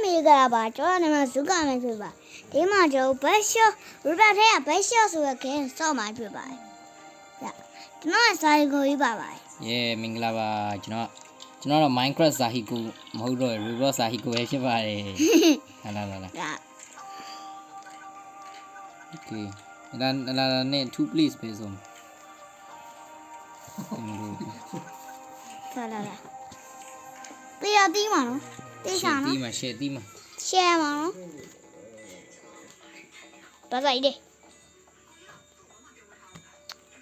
မေကပါကျောင်းနေမှာစုကမယ်ဆိုပါဒီမှာကျောင်းဘတ်ရှော့ရဘတ်ထဲကဘတ်ရှော့ဆိုတဲ့ခဲစောက်မှတွေ့ပါတယ်ကျွန်တော်စာရီကိုရေးပါပါတယ်မင်္ဂလာပါကျွန်တော်တော့ Minecraft စာဟီကိုမဟုတ်တော့ Roblox စာဟီကိုပဲဖြစ်ပါတယ်လာOkay လာနဲ့ two please ပဲဆုံးလာတရားတီးမှာနော်တေးချာနော်ရှယ်တီးမှာရှယ်မှာနော်ဘာသာရေး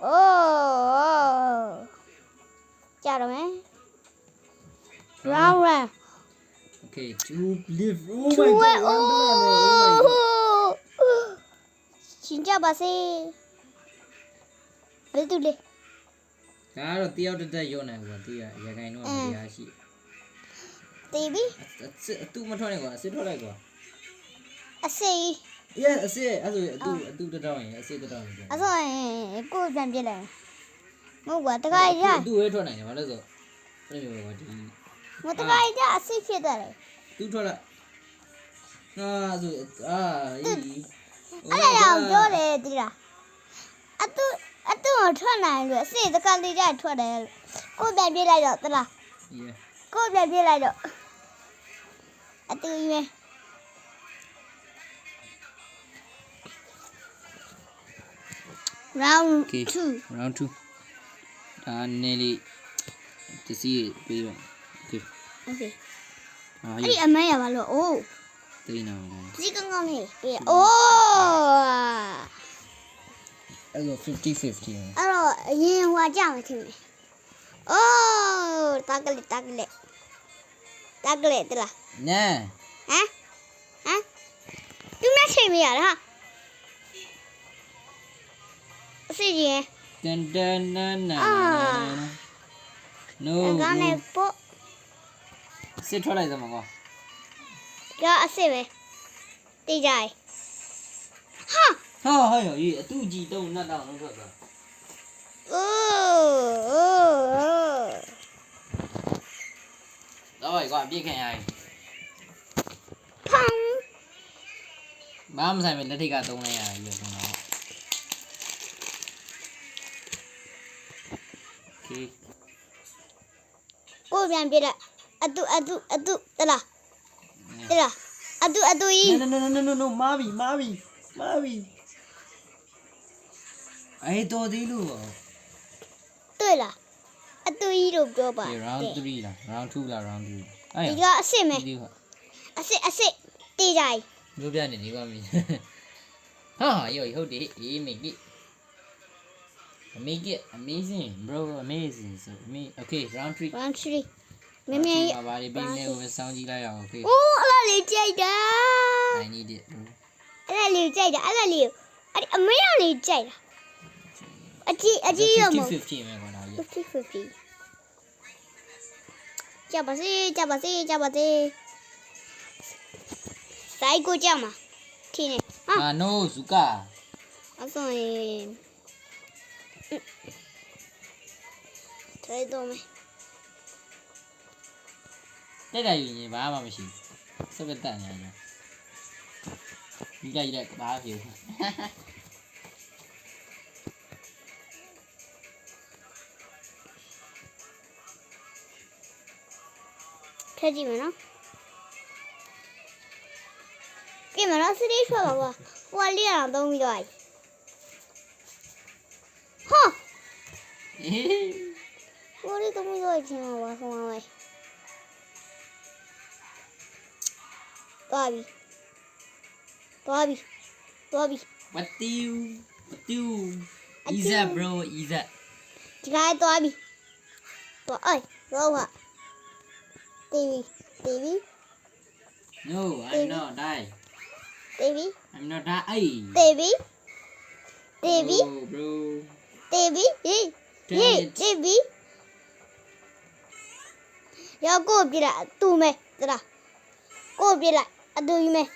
အိုးကြာတော့မယ် round Okay two please oh my god ရှင်ကြပါစေဘယ်သူလဲဒါတော့တယောက်တက်ရုံနိုင်ကွာတီးရရခိုင်တော့မရရှိတီးပြီသူမထွက်နဲ့ကွာအစစ်ထွက်လိုက်ကွာအစစ် yes အစစ်အဲ့ဆိုအတူတောင်းရင်အစစ်တောင်းရင်အဲ့ဆိုရင်ကိုပြန်ပြစ်လိုက်မဟုတ်ကွာတခါရသူ့ဝဲထွက်နိုင်တယ်ဘာလို့ဆိုအဲ့လိုကွာဒီမတခါရအစစ်ဖြစ်တယ်သူထွက်လိုက်ဆိုအဲ့ဒါပြောတယ်တီးလားအတူထွက်နိုင်လို့အစစ်တခါလေးကြထွက်တယ်ကိုပြန်ပြစ်လိုက်တော့တလားကိုပြန်ပြစ်လိုက်တော့အတူကြီးပဲround 2ဒါနေလေးတစီပေးတော့ Okay အဲ့ဒီအမန်းရပါလို့အိုးတိန်းအောင်ဒီကောင်းလေးပေးအိုးအဲ့တော့50-50အဲ့တော့အရင်ဟွာကြမယ်ထင်တယ်အိုးတကလေးတလားနဲဟမ်သူမချိန်မရလားအစီကြီးတန်နာ no ကနေပို့စစ်ထွက်လိုက်စမ်းကွာကြာအစစ်ပဲတေးကြရဟောရေးအတူကြီးတုံးနတ်တောင်လုံးထွက်သွားအိုးတော့ကွာပြည့်ခံရရင်ဖန်ဘာမှဆိုင်မဲ့လက်ထိတ်ကသုံးလိုက်ရပြီတော့Okayကိုပြန်ပြလိုက်အတူတလားအတူကြီး no မားပြီအဲ့တော်သေးလို့တွေ့လားအတူကြီးလို့ပြောပါ round 3လား round 2လား round 3ဒီကအစ်စ်မယ်အစ်တေးကြရမျိုးပြနေကွာမင်းဟာရောဟုတ်တယ်make it amazing bro amazing so me okay round 3မင်းကြီးဘာလေးပြီးနေကိုစောင်းကြည့်လိုက်အောင် okay အိုးအဲ့ဒါလေးကြိုက်တာ I need it bro အဲ့ဒါလေးကြိုက်တာအဲ့အမေရလေးကြိုက်တာအကြီးရောမဟုတ်50မယ်ကွာနော်50ကြပါစေတိုင်းကိုကြောက်မှာထင်းနေno zuka အဲ့ဆိုရင်ထိုင်တော့မယ်တက်တယ်ယူရင်ဘာမှမရှိစက်တက်နေရဒီကြိုက်တဲ့ဘာဖြစ်ထည့်ကြည့်မယ်နော်ကဲမနော်စတိချောပါကွာဟိုလေးအောင်သုံးပြီးတော့ဟာဟိုလေးသုံးပြီးတော့ချင်းပါဆုံးပါမယ်သွားပြီwhat do easy bro easy ဒီကဲသွားပြီတော့ဟာတီဗီ no I'm not die TV I'm not die TV oh, bro TV TV ရောက်ကိုပြလိုက်တူမယ်တလားကိုပြလိုက်အတူယူမယ်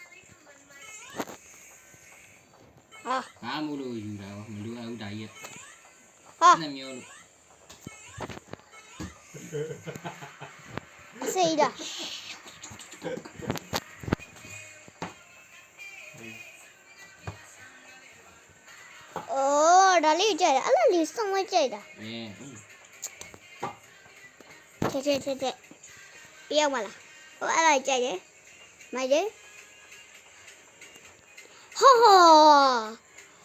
ဘာမို့လို့ယူတာမလိုအပ်ဘူးဒါကြီးနှစ်မျိုးလို့အစိဒါ တော့ဒါလေးကြိုက်တာအဲ့လိုလေးစုံဝဲကြိုက်တာ ချက်ရောက်မလားဟိုအဲ့ဒါကြိုက်တယ်မိုက်တယ်ဟော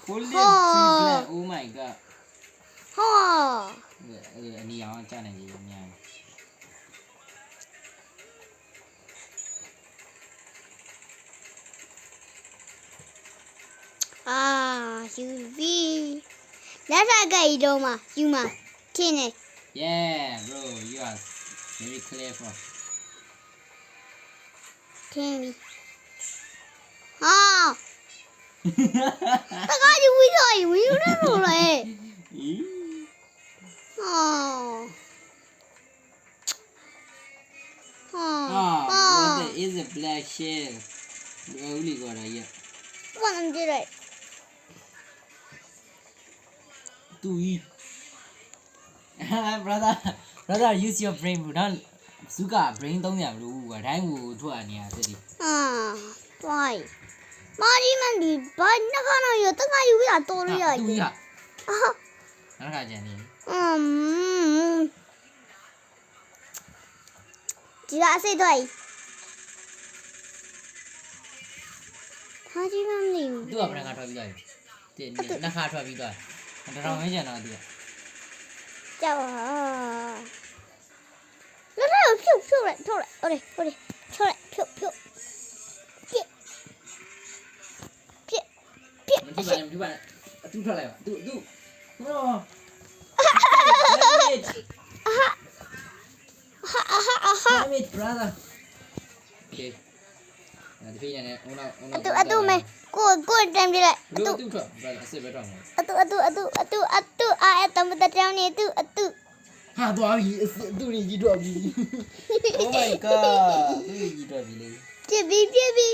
Holy Jesus oh my god ဟော အနီအောင်ကြားနေပြီအများယူပြီလက်စားကြိုက်တော့မှယူမှာခင်းနေ Yeah bro you are very clever ခင်းပြီဟာတကားယူဝီတော့ယူနေလို့လေ what is a black shell ဦးလီကောတာရဲ့ ဘာနံကြည့်လိုက် တူကြီး brother use your brain ဘူးနော်စုက brain သုံးရမလို့ဘူးကွာတိုင်းကိုထွက်နေရစစ်ဒီ တွိုင်းမာဒီမန်ဒီဘာနခါနော်ရတကားယူရတော်ရရ တူကြီးဟာ အာ နောက်ခါကျန်နေ ဒီကအစိတ်တော့ဟာဒီမန်လီ သူကဘယ်ကထွက်ပြီးသွားပြီဒီနှစ်ခါထွက်ပြီးသွားတယ်တော်တော်မင်းကျန်တော့သူက ကြောက်လောဖြုတ်လိုက်ထုတ်လိုက်ဟုတ်တယ်ထုတ်လိုက်ဖြုတ်ပြစ် မကြည့်ပါနဲ့အတူထွက်လိုက်ပါသူဟော Wait brother okay ဒီဖေးနေဦးနောက် အတူမဲကိုတမ်ပြလိုက် လူတူထွက် brother အစ်ပဲထွက်မှာ အတူအဲ့တမတတောင်းနေအတူ ဟာသွားပြီသူတွေကြီးထွက်ပြီ Oh my god သူတွေကြီးထွက်ပြီလေ ပြစ်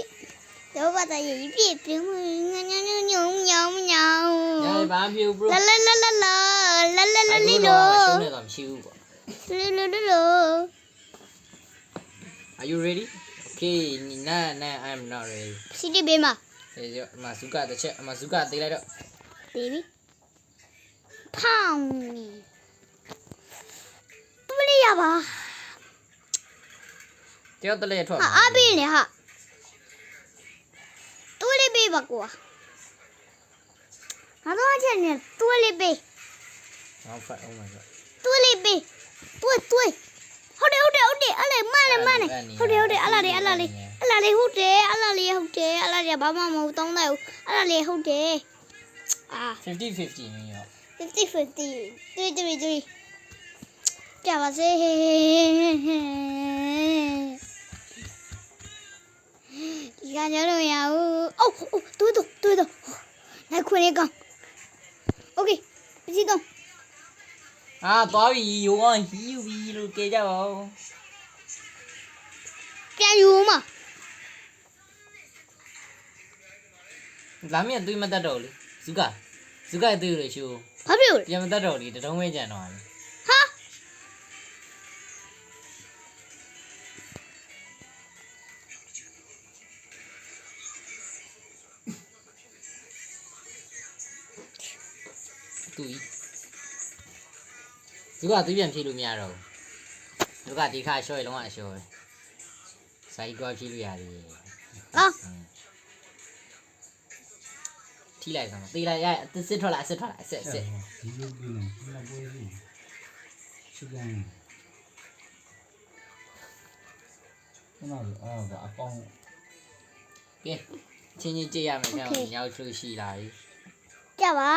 တော့ဘာသာရေးပြညောညာဘာဖြစ် bro လာလီလို ရှုံးနေတော့မရှိဘူးပေါ့ လို Are you ready Okay nah I'm not ready စီတီဘေးမှာ အေးမစုကတစ်ချက်မစုကသေးလိုက်တော့ ဘေဘီဖောင်းပမလေးရပါ တယောက်တည်းထွက် ဟာအပေးလေဟာတူလေးပေးပါကွာငါတို့အချက်နဲ့တူလေးပေး How far oh my god တူလေးပေးတူဟုတ်တယ်အဲ့လေမနဲ့ဟုတ်တယ်အဲ့လားလေးဟုတ်တယ်ဘာမှမဟုတ်တောင်းတယ်အဲ့လားလေးဟုတ်တယ်အာ 50-50 မင်းရော 50-50 3ကြပါစေဒီကကြလို့ရအောင်အိုးတွေ့တော့လိုက်ခွေးကောင်โอเคပြီးတော့ အာသွားပြီယောဟန်ဟီယူပြီလို့ကြေကြပါဦး ပြန်ယူမှာ လာမင်းသွေးမတတ်တော့လေစုကသွေးလို့ရှိုး ဘာဖြစ်လို့ ပြန်မတတ်တော့လေတတုံးဝဲကြံတော့လေ ဟာ တူကြီးစုကသွေးပြန်ဖြည့်လို့မရတော့ဘူးစုကဒီခါရှော့ရလုံးဝရှော့ပဲစိုက်ကွာဖြည့်လို့ရတယ် အာ ထိလိုက်ဆောင်သေးလိုက်ရစစ်ထွက်လာစစ်ဒီလိုပြနေလာပေါ်စီရှိကန်နော်အပေါင်း ကဲချင်းကြည့်ရမယ်ကြောင်ရောက်လို့ရှိလာပြီ ကြပါ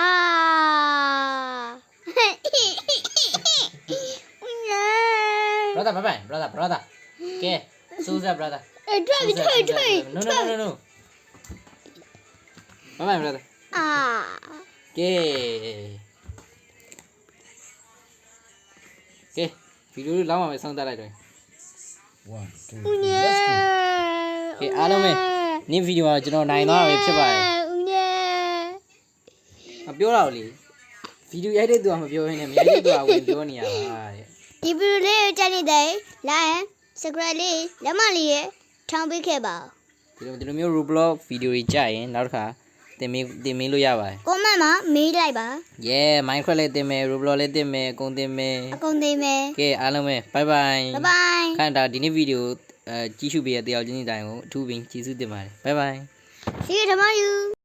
brother bye brother ကဲ Souza brother ထွက် no bye brother ကဲဗီဒီယိုလေးလောင်းပါမယ်ဆောင်းတက်လိုက်တော့ 1 2 ဦးည let's go ကဲအားလုံးပဲနေ့ဗီဒီယိုမှာကျွန်တော်နိုင်သွားပြီဖြစ်ပါတယ် ဦးည မပြောတော့လေဗီဒီယိုရိုက်တဲ့သူကမပြောရင်းနဲ့မရိုက်တဲ့သူကဝင်ပြောနေရတာတဲ့ ဒီဗီဒီယိုလေးကိုကြည့်နေတဲ့ like subscribe လေးလက်မလေးထောင်းပေးခဲ့ပါ ဒီလိုမျိုး Roblox ဗီဒီယိုတွေကြာရင်နောက်တစ်ခါ တင်မေးလို့ရပါတယ် comment မှာမေးလိုက်ပါ Yeah Minecraft လည်းတင်မယ် Roblox လည်းတင်မယ်အကုန်တင်မယ် အကုန်သိမယ် ကဲအားလုံးပဲ bye bye bye bye ခန့်တာဒီနေ့ဗီဒီယိုကြည့်ရှုပေးတဲ့တယောက်ချင်းစီတိုင်းကိုအထူးပင်ကျေးဇူးတင်ပါတယ် bye bye see you tomorrow